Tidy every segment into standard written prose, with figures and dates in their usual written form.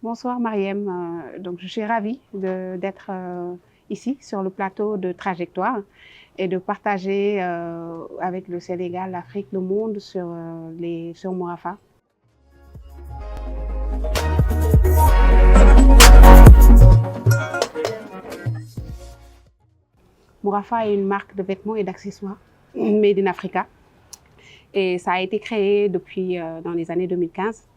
Bonsoir Mariem, donc je suis ravie d'être ici sur le plateau de Trajectoire et de partager avec le Sénégal, l'Afrique, le monde sur Mourafa. Mourafa est une marque de vêtements et d'accessoires made in Africa et ça a été créé depuis dans les années 2015.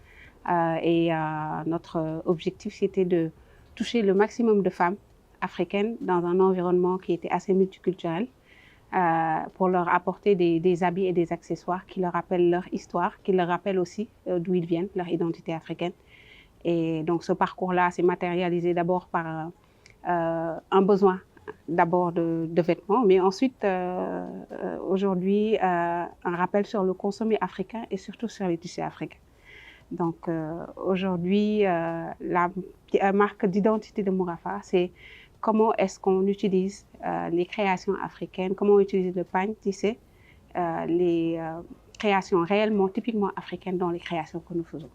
Notre objectif, c'était de toucher le maximum de femmes africaines dans un environnement qui était assez multiculturel pour leur apporter des habits et des accessoires qui leur rappellent leur histoire, qui leur rappellent aussi d'où ils viennent, leur identité africaine. Et donc ce parcours-là s'est matérialisé d'abord par un besoin d'abord de vêtements, mais ensuite aujourd'hui un rappel sur le consommé africain et surtout sur les tissus africains. Donc aujourd'hui, la marque d'identité de Mourafa, c'est comment est-ce qu'on utilise les créations africaines, comment on utilise le pagne tissé, les créations réellement, typiquement africaines dans les créations que nous faisons.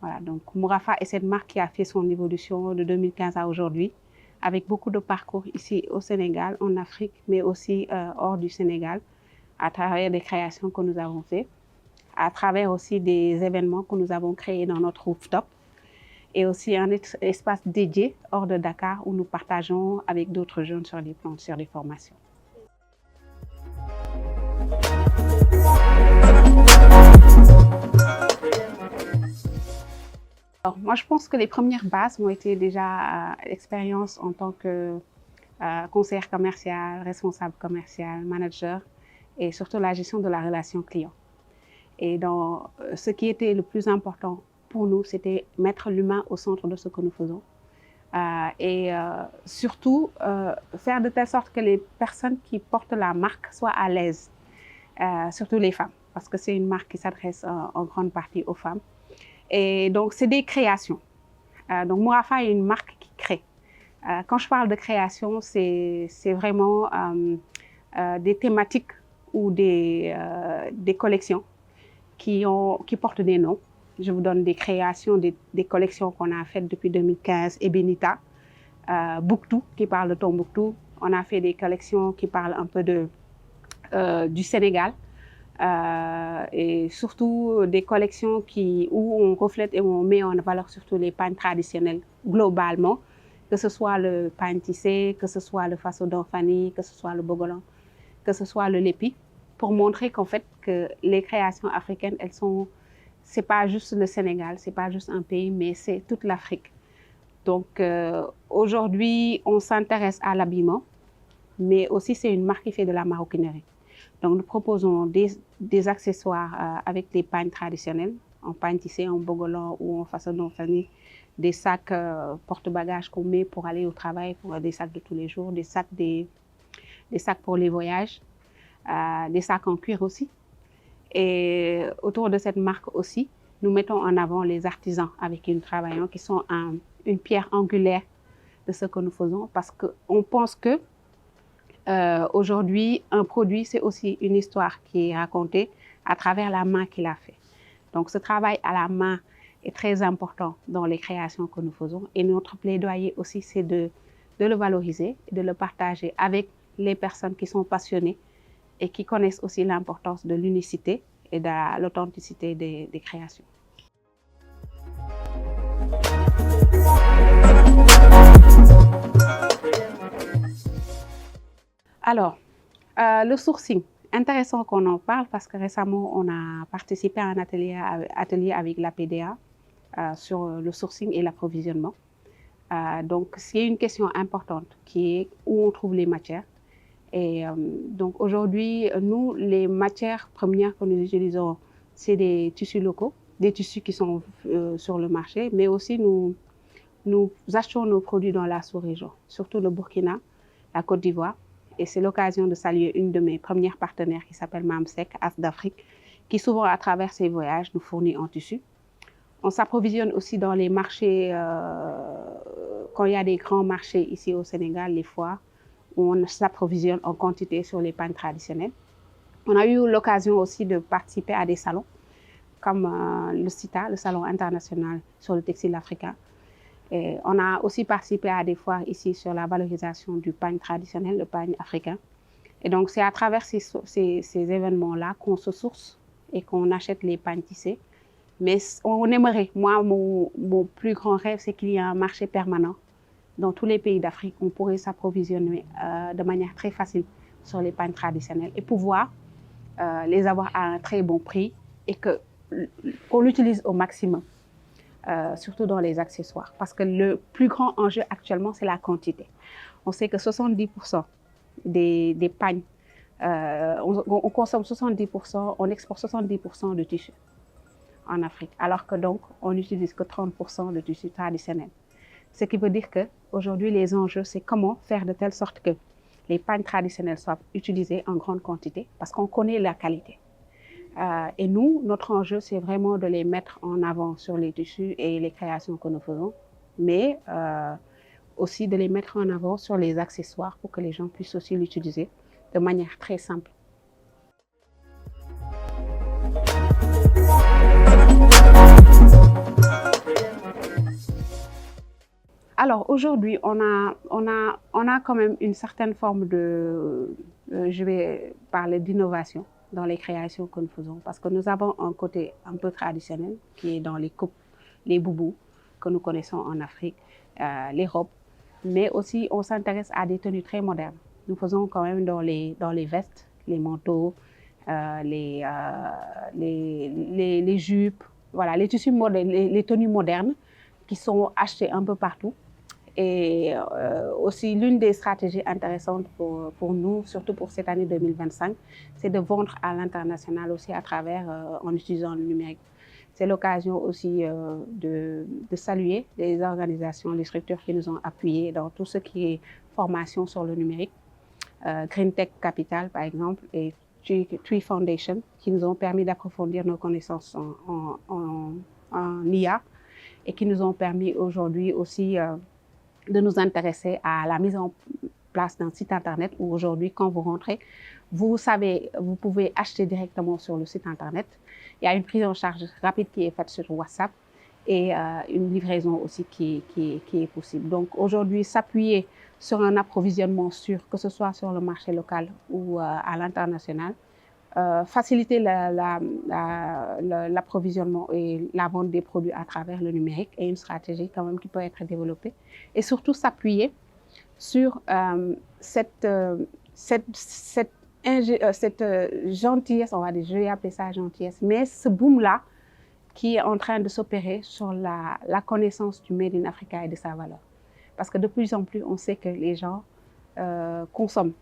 Voilà, donc Mourafa est cette marque qui a fait son évolution de 2015 à aujourd'hui, avec beaucoup de parcours ici au Sénégal, en Afrique, mais aussi hors du Sénégal, à travers des créations que nous avons faites, à travers aussi des événements que nous avons créés dans notre rooftop et aussi un espace dédié hors de Dakar où nous partageons avec d'autres jeunes sur des plans, sur des formations. Alors, moi, je pense que les premières bases ont été déjà l'expérience en tant que conseillère commerciale, responsable commercial, manager et surtout la gestion de la relation client. Et dans ce qui était le plus important pour nous, c'était mettre l'humain au centre de ce que nous faisons. Surtout, faire de telle sorte que les personnes qui portent la marque soient à l'aise, surtout les femmes, parce que c'est une marque qui s'adresse en grande partie aux femmes. Et donc, c'est des créations. Donc, Mourafa est une marque qui crée. Quand je parle de création, c'est vraiment des thématiques ou des collections qui portent des noms. Je vous donne des créations, des collections qu'on a faites depuis 2015, Ebenita, Bouctou, qui parle de Tombouctou. On a fait des collections qui parlent un peu du Sénégal et surtout des collections où on reflète et où on met en valeur surtout les pagnes traditionnels globalement, que ce soit le pagne tissé, que ce soit le faso d'Anfani, que ce soit le bogolan, que ce soit le lépi, pour montrer qu'en fait, que les créations africaines, c'est pas juste le Sénégal, c'est pas juste un pays, mais c'est toute l'Afrique. Donc aujourd'hui, on s'intéresse à l'habillement, mais aussi c'est une marque qui fait de la maroquinerie. Donc nous proposons des accessoires avec des pagnes traditionnelles, en pagne tissé, en bogolan ou en façon d'Anfani, des sacs porte-bagages qu'on met pour aller au travail, pour des sacs de tous les jours, des sacs pour les voyages. Des sacs en cuir aussi. Et autour de cette marque aussi, nous mettons en avant les artisans avec qui nous travaillons, qui sont une pierre angulaire de ce que nous faisons, parce qu'on pense que aujourd'hui, un produit, c'est aussi une histoire qui est racontée à travers la main qu'il a fait. Donc ce travail à la main est très important dans les créations que nous faisons. Et notre plaidoyer aussi, c'est de le valoriser, de le partager avec les personnes qui sont passionnées et qui connaissent aussi l'importance de l'unicité et de l'authenticité des créations. Alors, le sourcing, intéressant qu'on en parle parce que récemment, on a participé à un atelier avec la PDA sur le sourcing et l'approvisionnement. Donc, c'est une question importante qui est où on trouve les matières. Et donc aujourd'hui, nous, les matières premières que nous utilisons, c'est des tissus locaux, des tissus qui sont sur le marché, mais aussi nous achetons nos produits dans la sous-région, surtout le Burkina, la Côte d'Ivoire. Et c'est l'occasion de saluer une de mes premières partenaires qui s'appelle Mamsek, As d'Afrique, qui souvent à travers ses voyages nous fournit en tissu. On s'approvisionne aussi dans les marchés, quand il y a des grands marchés ici au Sénégal, les foires, où on s'approvisionne en quantité sur les pagnes traditionnelles. On a eu l'occasion aussi de participer à des salons, comme le CITA, le Salon international sur le textile africain. Et on a aussi participé à des foires ici sur la valorisation du pagne traditionnel, le pagne africain. Et donc, c'est à travers ces événements-là qu'on se source et qu'on achète les pagnes tissées. Mais on aimerait, moi, mon plus grand rêve, c'est qu'il y ait un marché permanent dans tous les pays d'Afrique. On pourrait s'approvisionner de manière très facile sur les pagnes traditionnelles et pouvoir les avoir à un très bon prix et qu'on l'utilise au maximum, surtout dans les accessoires. Parce que le plus grand enjeu actuellement, c'est la quantité. On sait que 70% des pagnes, on consomme 70%, on exporte 70% de tissus en Afrique, alors que donc on n'utilise que 30% de tissus traditionnels. Ce qui veut dire qu'aujourd'hui, les enjeux, c'est comment faire de telle sorte que les pagnes traditionnelles soient utilisées en grande quantité, parce qu'on connaît la qualité. Et nous, notre enjeu, c'est vraiment de les mettre en avant sur les tissus et les créations que nous faisons, mais aussi de les mettre en avant sur les accessoires pour que les gens puissent aussi l'utiliser de manière très simple. Alors aujourd'hui, on a quand même une certaine forme de, je vais parler d'innovation dans les créations que nous faisons, parce que nous avons un côté un peu traditionnel qui est dans les coupes, les boubous que nous connaissons en Afrique, les robes, mais aussi on s'intéresse à des tenues très modernes. Nous faisons quand même dans les vestes, les manteaux, les jupes, voilà, les tissus modernes, les tenues modernes qui sont achetées un peu partout. Et aussi, l'une des stratégies intéressantes pour nous, surtout pour cette année 2025, c'est de vendre à l'international aussi à travers, en utilisant le numérique. C'est l'occasion aussi de saluer les organisations, les structures qui nous ont appuyés dans tout ce qui est formation sur le numérique. Green Tech Capital, par exemple, et Tree Foundation, qui nous ont permis d'approfondir nos connaissances en IA et qui nous ont permis aujourd'hui aussi de nous intéresser à la mise en place d'un site internet où aujourd'hui, quand vous rentrez, vous savez, vous pouvez acheter directement sur le site internet. Il y a une prise en charge rapide qui est faite sur WhatsApp et une livraison aussi qui est possible. Donc aujourd'hui, s'appuyer sur un approvisionnement sûr, que ce soit sur le marché local ou à l'international, faciliter l'approvisionnement et la vente des produits à travers le numérique est une stratégie quand même qui peut être développée. Et surtout s'appuyer sur cette gentillesse, on va dire, je vais appeler ça gentillesse, mais ce boom-là qui est en train de s'opérer sur la connaissance du Made in Africa et de sa valeur. Parce que de plus en plus, on sait que les gens consomment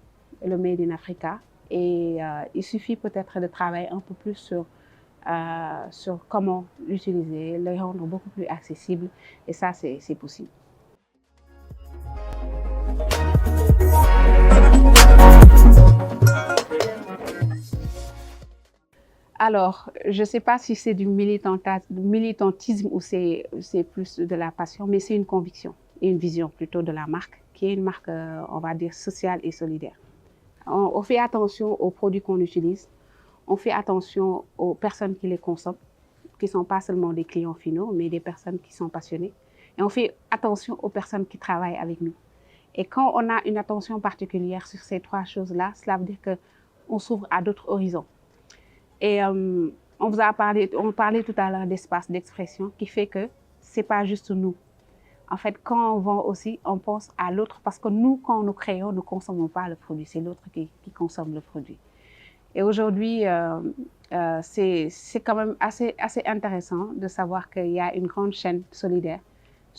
le Made in Africa. Et il suffit peut-être de travailler un peu plus sur comment l'utiliser, le rendre beaucoup plus accessible. Et ça, c'est possible. Alors, je ne sais pas si c'est du militantisme ou c'est plus de la passion, mais c'est une conviction et une vision plutôt de la marque, qui est une marque, on va dire, sociale et solidaire. On fait attention aux produits qu'on utilise, on fait attention aux personnes qui les consomment, qui ne sont pas seulement des clients finaux, mais des personnes qui sont passionnées. Et on fait attention aux personnes qui travaillent avec nous. Et quand on a une attention particulière sur ces trois choses-là, cela veut dire qu'on s'ouvre à d'autres horizons. Et on parlait tout à l'heure d'espace d'expression qui fait que ce n'est pas juste nous. En fait, quand on vend aussi, on pense à l'autre parce que nous, quand nous créons, nous ne consommons pas le produit, c'est l'autre qui consomme le produit. Et aujourd'hui, c'est quand même assez intéressant de savoir qu'il y a une grande chaîne solidaire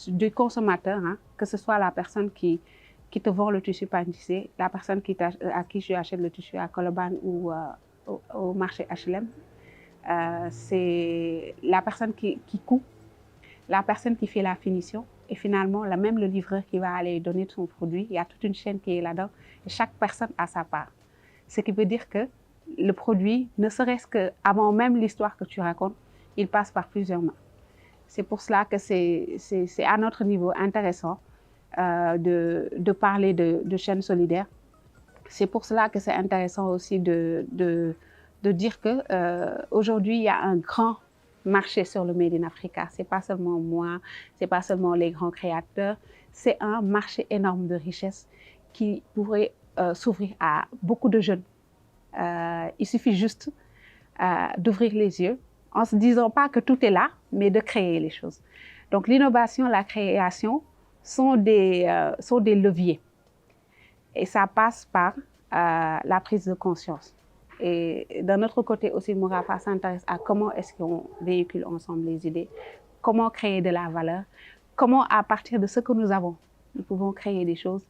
du consommateur, hein, que ce soit la personne qui te vend le tissu pagne tissé, la personne à qui je achète le tissu à Colobane ou au marché HLM, c'est la personne qui coupe, la personne qui fait la finition, et finalement, même le livreur qui va aller donner son produit, il y a toute une chaîne qui est là-dedans. Et chaque personne a sa part. Ce qui veut dire que le produit, ne serait-ce qu'avant même l'histoire que tu racontes, il passe par plusieurs mains. C'est pour cela que c'est à notre niveau intéressant de parler de chaîne solidaire. C'est pour cela que c'est intéressant aussi de dire qu'aujourd'hui, il y a un grand marché sur le Made in Africa. C'est pas seulement moi, c'est pas seulement les grands créateurs, c'est un marché énorme de richesse qui pourrait s'ouvrir à beaucoup de jeunes. Il suffit juste d'ouvrir les yeux en se disant pas que tout est là, mais de créer les choses. Donc l'innovation, la création sont des leviers. Et ça passe par la prise de conscience. Et d'un autre côté aussi, Mourafa s'intéresse à comment est-ce qu'on véhicule ensemble les idées, comment créer de la valeur, comment à partir de ce que nous avons, nous pouvons créer des choses.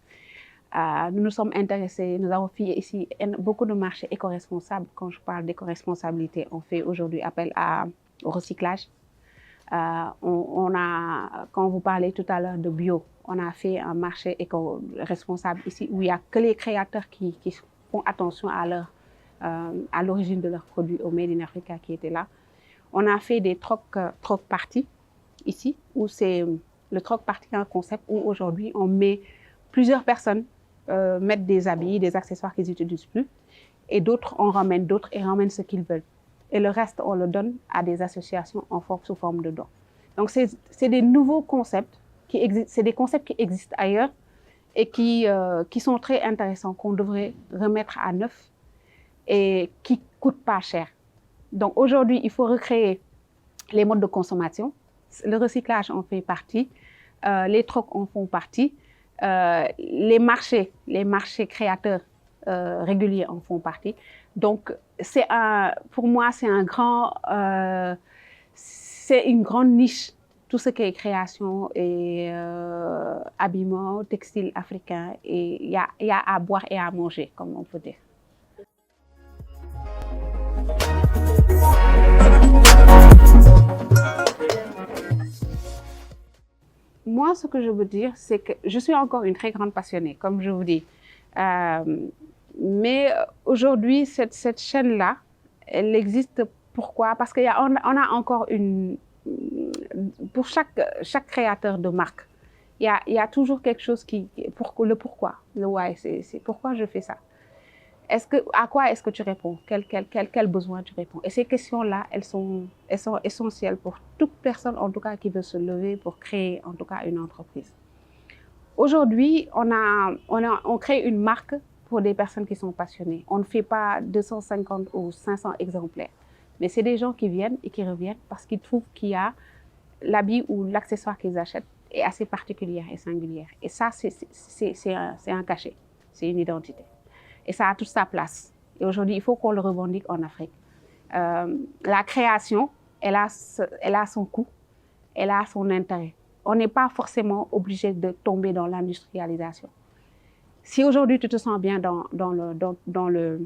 Nous nous sommes intéressés, nous avons fait ici beaucoup de marchés éco-responsables. Quand je parle d'éco-responsabilité, on fait aujourd'hui appel au recyclage. Quand vous parlez tout à l'heure de bio, on a fait un marché éco-responsable ici où il n'y a que les créateurs qui font attention à l'origine de leurs produits au Made in Africa qui étaient là. On a fait des troc parties ici, où c'est le troc party, un concept où aujourd'hui on met plusieurs personnes mettent des habits, des accessoires qu'ils n'utilisent plus, et d'autres, on ramène d'autres et ramènent ce qu'ils veulent. Et le reste, on le donne à des associations sous forme de dons. Donc, c'est des nouveaux concepts, c'est des concepts qui existent ailleurs et qui sont très intéressants, qu'on devrait remettre à neuf et qui ne coûtent pas cher. Donc, aujourd'hui, il faut recréer les modes de consommation. Le recyclage en fait partie, les trocs en font partie, les marchés créateurs réguliers en font partie. Donc, pour moi, c'est une grande niche, tout ce qui est création et habillement, textile africain. Et il y a à boire et à manger, comme on peut dire. Moi, ce que je veux dire, c'est que je suis encore une très grande passionnée, comme je vous dis. Mais aujourd'hui, cette chaîne-là, elle existe. Pourquoi? Parce qu'on a encore pour chaque créateur de marque, il y a toujours quelque chose le pourquoi, le why, c'est pourquoi je fais ça. À quoi est-ce que tu réponds? Quel besoin tu réponds? Et ces questions-là, elles sont essentielles pour toute personne, en tout cas, qui veut se lever pour créer, en tout cas, une entreprise. Aujourd'hui, on crée une marque pour des personnes qui sont passionnées. On ne fait pas 250 ou 500 exemplaires. Mais c'est des gens qui viennent et qui reviennent parce qu'ils trouvent qu'il y a l'habit ou l'accessoire qu'ils achètent est assez particulière et singulière. Et ça, c'est un cachet, c'est une identité. Et ça a toute sa place. Et aujourd'hui, il faut qu'on le revendique en Afrique. La création, elle a son coût, elle a son intérêt. On n'est pas forcément obligé de tomber dans l'industrialisation. Si aujourd'hui, tu te sens bien dans le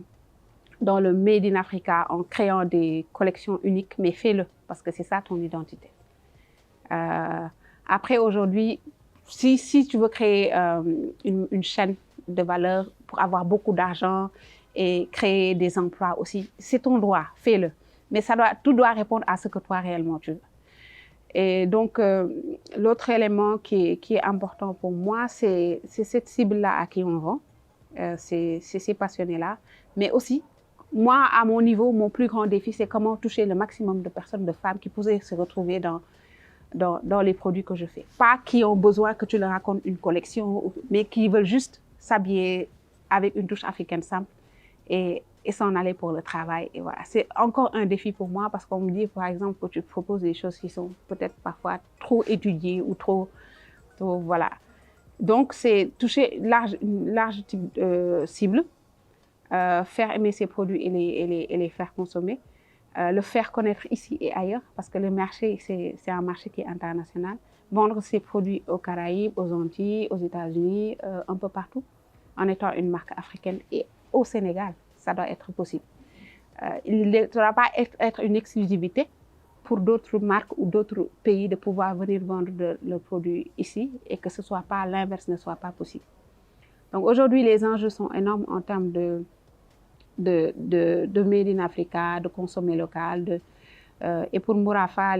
Made in Africa en créant des collections uniques, mais fais-le, parce que c'est ça ton identité. Après, aujourd'hui, si tu veux créer une chaîne de valeur pour avoir beaucoup d'argent et créer des emplois aussi, c'est ton droit, fais-le. Mais tout doit répondre à ce que toi réellement tu veux. Et donc, l'autre élément qui est important pour moi, c'est cette cible-là à qui on vend, c'est ces passionnés-là. Mais aussi, moi, à mon niveau, mon plus grand défi, c'est comment toucher le maximum de personnes, de femmes qui pourraient se retrouver dans les produits que je fais. Pas qui ont besoin que tu leur racontes une collection, mais qui veulent juste s'habiller avec une touche africaine simple et s'en aller pour le travail. Et voilà, c'est encore un défi pour moi parce qu'on me dit, par exemple, que tu proposes des choses qui sont peut-être parfois trop étudiées ou trop voilà. Donc, c'est toucher une large cible, faire aimer ces produits et les faire consommer, le faire connaître ici et ailleurs parce que le marché, c'est un marché qui est international. Vendre ces produits aux Caraïbes, aux Antilles, aux États-Unis, un peu partout, en étant une marque africaine et au Sénégal. Ça doit être possible. Il ne doit pas être une exclusivité pour d'autres marques ou d'autres pays de pouvoir venir vendre le produit ici et que ce soit pas l'inverse ne soit pas possible. Donc aujourd'hui, les enjeux sont énormes en termes de Made in Africa, de consommer local. Et pour Mourafa,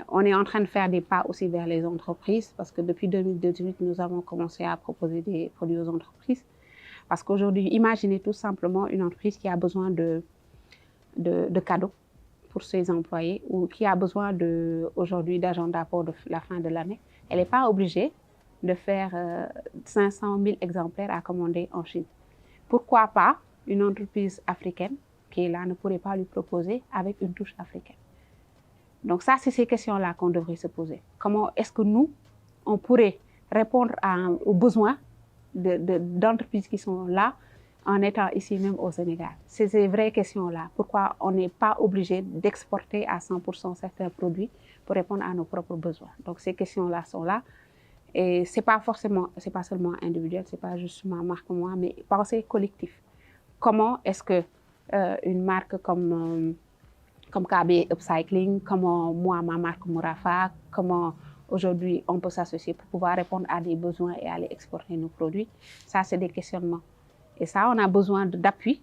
on est en train de faire des pas aussi vers les entreprises parce que depuis 2018, nous avons commencé à proposer des produits aux entreprises. Parce qu'aujourd'hui, imaginez tout simplement une entreprise qui a besoin de cadeaux pour ses employés ou qui a besoin aujourd'hui d'agenda pour la fin de l'année, elle n'est pas obligée de faire 500 000 exemplaires à commander en Chine. Pourquoi pas une entreprise africaine qui est là ne pourrait pas lui proposer avec une touche africaine? Donc ça, c'est ces questions-là qu'on devrait se poser. Comment est-ce que nous, on pourrait répondre aux besoins d'entreprises qui sont là en étant ici même au Sénégal? C'est ces vraies questions-là. Pourquoi on n'est pas obligé d'exporter à 100% certains produits pour répondre à nos propres besoins? Donc ces questions-là sont là. Et c'est pas seulement individuel, c'est pas juste ma marque moi, mais penser collectif. Comment est-ce que une marque comme KB Upcycling, comment moi, ma marque Mourafa, comment aujourd'hui on peut s'associer pour pouvoir répondre à des besoins et aller exporter nos produits? Ça, c'est des questionnements. Et ça, on a besoin d'appui.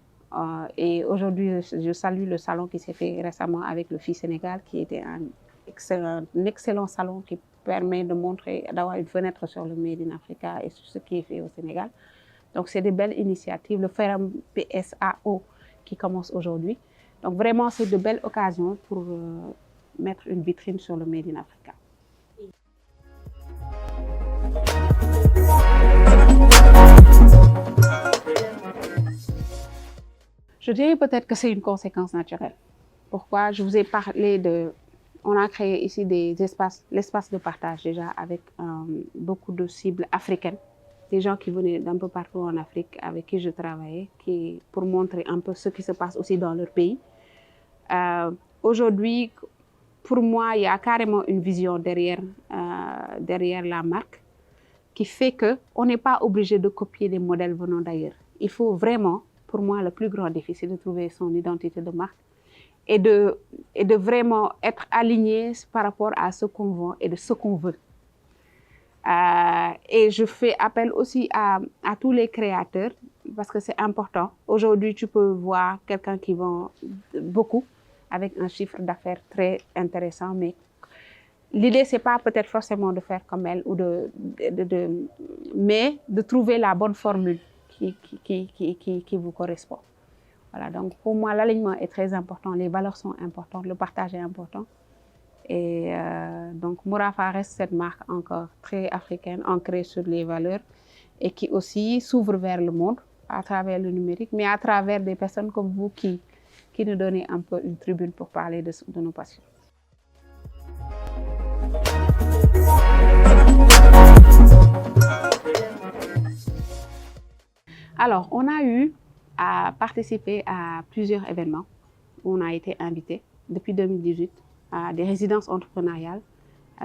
Et aujourd'hui, je salue le salon qui s'est fait récemment avec le FI Sénégal, qui était un excellent salon qui permet de montrer, d'avoir une fenêtre sur le Made in Africa et sur ce qui est fait au Sénégal. Donc, c'est des belles initiatives. Le Forum PSAO qui commence aujourd'hui. Donc, vraiment, c'est de belles occasions pour mettre une vitrine sur le Made in Africa. Je dirais peut-être que c'est une conséquence naturelle. Pourquoi? Je vous ai parlé on a créé ici l'espace de partage déjà avec beaucoup de cibles africaines, des gens qui venaient d'un peu partout en Afrique avec qui je travaillais, pour montrer un peu ce qui se passe aussi dans leur pays. Aujourd'hui, pour moi, il y a carrément une vision derrière la marque qui fait qu'on n'est pas obligé de copier des modèles venant d'ailleurs. Il faut vraiment, pour moi, le plus grand défi, c'est de trouver son identité de marque et de vraiment être aligné par rapport à ce qu'on vend et de ce qu'on veut. Et je fais appel aussi à tous les créateurs parce que c'est important. Aujourd'hui, tu peux voir quelqu'un qui vend beaucoup avec un chiffre d'affaires très intéressant, mais l'idée, c'est pas peut-être forcément de faire comme elle, mais de trouver la bonne formule qui vous correspond. Voilà, donc pour moi, l'alignement est très important, les valeurs sont importantes, le partage est important. Et donc Mourafa reste cette marque encore très africaine, ancrée sur les valeurs et qui aussi s'ouvre vers le monde à travers le numérique, mais à travers des personnes comme vous qui nous donnez un peu une tribune pour parler de nos passions. Alors, on a eu à participer à plusieurs événements où on a été invité depuis 2018 à des résidences entrepreneuriales,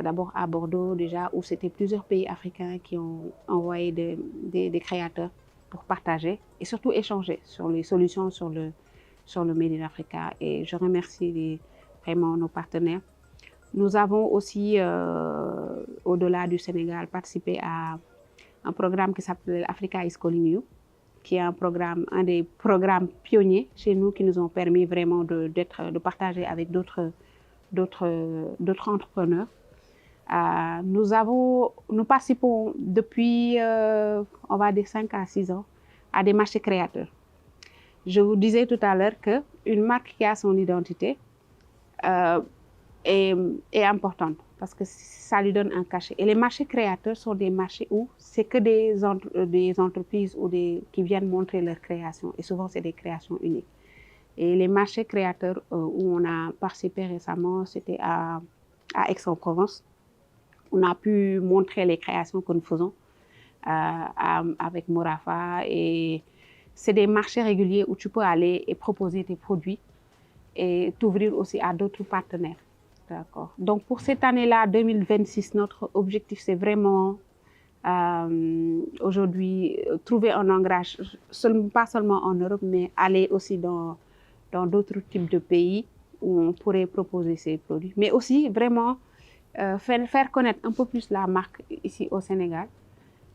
d'abord à Bordeaux déjà, où c'était plusieurs pays africains qui ont envoyé des créateurs pour partager et surtout échanger sur les solutions sur le Made in Africa. Et je remercie vraiment nos partenaires. Nous avons aussi, au-delà du Sénégal, participé à un programme qui s'appelle Africa is Calling You, qui est un des programmes pionniers chez nous qui nous ont permis vraiment de partager avec d'autres entrepreneurs. Nous participons depuis, on va dire 5 à 6 ans, à des marchés créateurs. Je vous disais tout à l'heure qu'une marque qui a son identité est importante parce que ça lui donne un cachet. Et les marchés créateurs sont des marchés où c'est que des entreprises qui viennent montrer leurs créations. Et souvent, c'est des créations uniques. Et les marchés créateurs où on a participé récemment, c'était à Aix-en-Provence. On a pu montrer les créations que nous faisons avec Mourafa. Et c'est des marchés réguliers où tu peux aller et proposer tes produits et t'ouvrir aussi à d'autres partenaires. D'accord. Donc pour cette année-là, 2026, notre objectif, c'est vraiment aujourd'hui trouver un ancrage, pas seulement en Europe, mais aller aussi dans d'autres types de pays où on pourrait proposer ces produits. Mais aussi vraiment faire connaître un peu plus la marque ici au Sénégal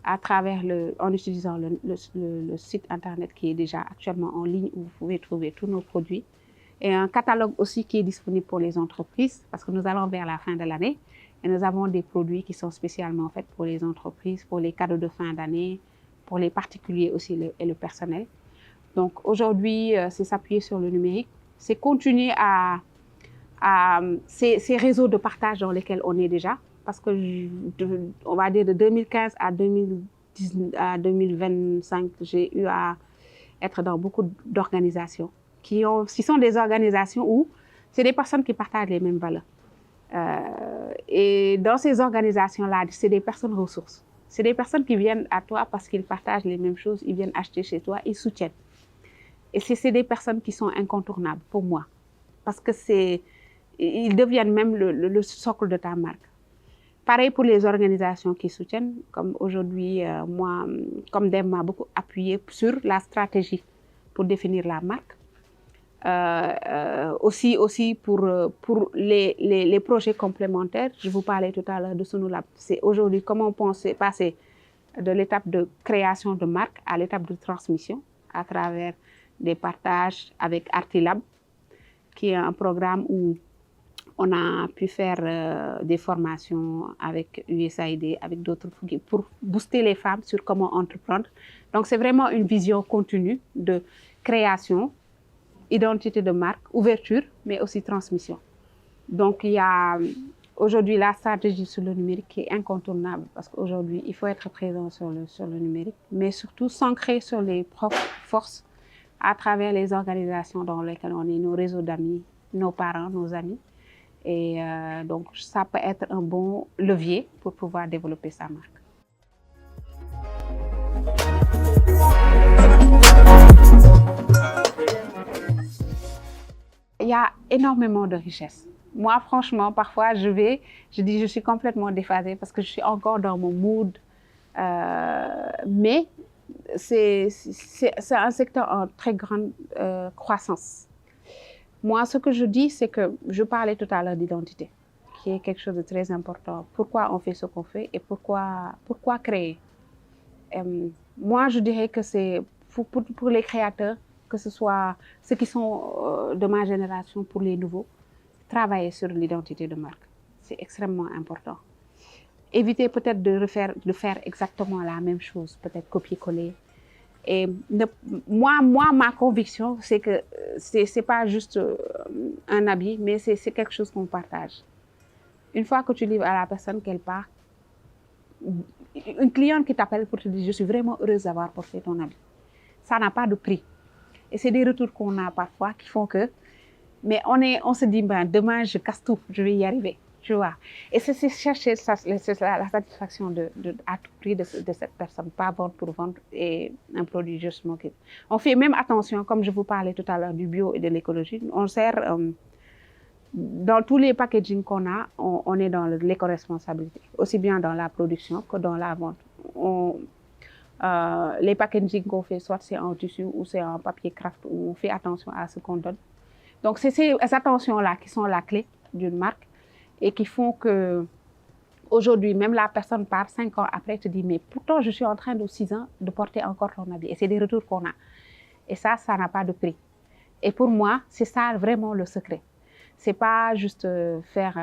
à travers en utilisant le site internet qui est déjà actuellement en ligne où vous pouvez trouver tous nos produits. Et un catalogue aussi qui est disponible pour les entreprises parce que nous allons vers la fin de l'année et nous avons des produits qui sont spécialement faits pour les entreprises, pour les cadeaux de fin d'année, pour les particuliers aussi et le personnel. Donc aujourd'hui, c'est s'appuyer sur le numérique, c'est continuer à ces réseaux de partage dans lesquels on est déjà, parce que on va dire de 2015 à 2025, j'ai eu à être dans beaucoup d'organisations qui sont des organisations où c'est des personnes qui partagent les mêmes valeurs. Et dans ces organisations-là, c'est des personnes ressources. C'est des personnes qui viennent à toi parce qu'ils partagent les mêmes choses, ils viennent acheter chez toi, ils soutiennent. Et c'est des personnes qui sont incontournables pour moi, parce que ils deviennent même le socle de ta marque. Pareil pour les organisations qui soutiennent, comme aujourd'hui, moi, comme Dem m'a beaucoup appuyé sur la stratégie pour définir la marque. Aussi pour les projets complémentaires. Je vous parlais tout à l'heure de Sunulab. C'est aujourd'hui comment on pense passer de l'étape de création de marque à l'étape de transmission à travers des partages avec Artilab, qui est un programme où on a pu faire des formations avec USAID, avec d'autres, pour booster les femmes sur comment entreprendre. Donc, c'est vraiment une vision continue de création, identité de marque, ouverture, mais aussi transmission. Donc, il y a aujourd'hui la stratégie sur le numérique qui est incontournable, parce qu'aujourd'hui, il faut être présent sur le numérique, mais surtout s'ancrer sur les propres forces à travers les organisations dans lesquelles on est, nos réseaux d'amis, nos parents, nos amis. Et donc, ça peut être un bon levier pour pouvoir développer sa marque. Il y a énormément de richesses. Moi, franchement, parfois, je dis je suis complètement déphasée parce que je suis encore dans mon mood. Mais c'est un secteur en très grande croissance. Moi, ce que je dis, c'est que je parlais tout à l'heure d'identité, qui est quelque chose de très important. Pourquoi on fait ce qu'on fait et pourquoi créer? Moi, je dirais que c'est pour les créateurs, que ce soit ceux qui sont de ma génération, pour les nouveaux, travailler sur l'identité de marque. C'est extrêmement important. Éviter peut-être de faire exactement la même chose, peut-être copier-coller. Et moi, ma conviction, c'est que c'est pas juste un habit, mais c'est quelque chose qu'on partage. Une fois que tu livres à la personne qu'elle part, une cliente qui t'appelle pour te dire « je suis vraiment heureuse d'avoir porté ton habit », ça n'a pas de prix. Et c'est des retours qu'on a parfois qui font que, mais on se dit ben, demain je casse tout, je vais y arriver. Tu vois. Et c'est chercher la satisfaction à tout prix de cette personne, pas vendre pour vendre et un produit justement. On fait même attention, comme je vous parlais tout à l'heure du bio et de l'écologie, on sert, dans tous les packaging qu'on a, on est dans l'éco-responsabilité, aussi bien dans la production que dans la vente. Les packaging qu'on fait, soit c'est en tissu ou c'est en papier craft, où on fait attention à ce qu'on donne. Donc c'est ces attentions-là qui sont la clé d'une marque, et qui font que aujourd'hui, même la personne part 5 ans après, te dit mais pourtant je suis en train de 6 ans de porter encore ton habit. Et c'est des retours qu'on a. Et ça n'a pas de prix. Et pour moi, c'est ça vraiment le secret. C'est pas juste faire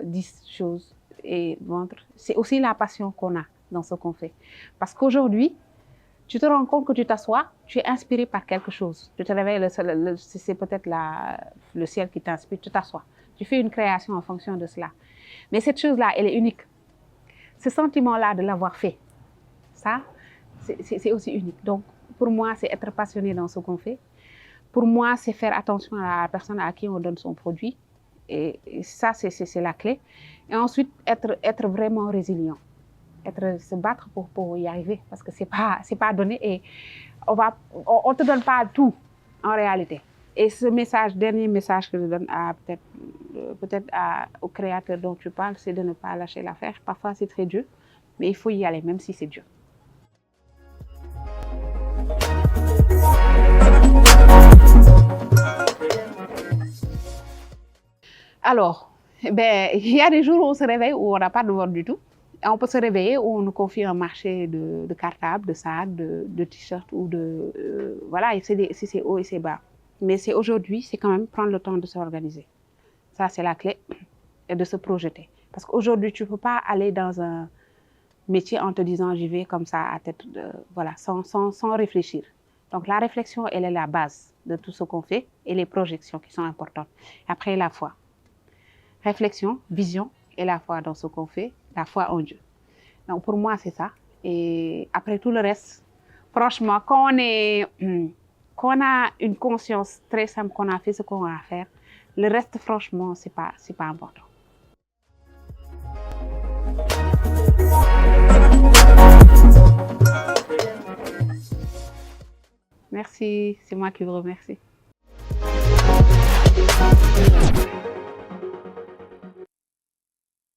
10 choses et vendre. C'est aussi la passion qu'on a dans ce qu'on fait. Parce qu'aujourd'hui, tu te rends compte que tu t'assois, tu es inspiré par quelque chose. Tu te réveilles, c'est peut-être le ciel qui t'inspire, tu t'assois. Tu fais une création en fonction de cela. Mais cette chose-là, elle est unique. Ce sentiment-là de l'avoir fait, ça, c'est aussi unique. Donc, pour moi, c'est être passionné dans ce qu'on fait. Pour moi, c'est faire attention à la personne à qui on donne son produit. Et ça, c'est la clé. Et ensuite, être vraiment résilient. Se battre pour y arriver. Parce que c'est pas donné. Et on ne te donne pas tout, en réalité. Et ce message, dernier message que je donne peut-être aux créateurs dont tu parles, c'est de ne pas lâcher l'affaire. Parfois, c'est très dur, mais il faut y aller, même si c'est dur. Alors, il y a des jours où on se réveille où on n'a pas de vente du tout. Et on peut se réveiller où on nous confie un marché de cartables, de sacs, de t-shirts ou voilà, c'est haut et c'est bas. Mais c'est aujourd'hui, c'est quand même prendre le temps de s'organiser. Ça, c'est la clé, et de se projeter. Parce qu'aujourd'hui, tu ne peux pas aller dans un métier en te disant j'y vais comme ça à tête, voilà, sans réfléchir. Donc la réflexion, elle est la base de tout ce qu'on fait et les projections qui sont importantes. Après, la foi. réflexion, vision et la foi dans ce qu'on fait, la foi en Dieu. Donc pour moi, c'est ça. Et après tout le reste, franchement, quand on a une conscience très simple, qu'on a fait ce qu'on a à faire, le reste, franchement, c'est pas important. Merci, c'est moi qui vous remercie.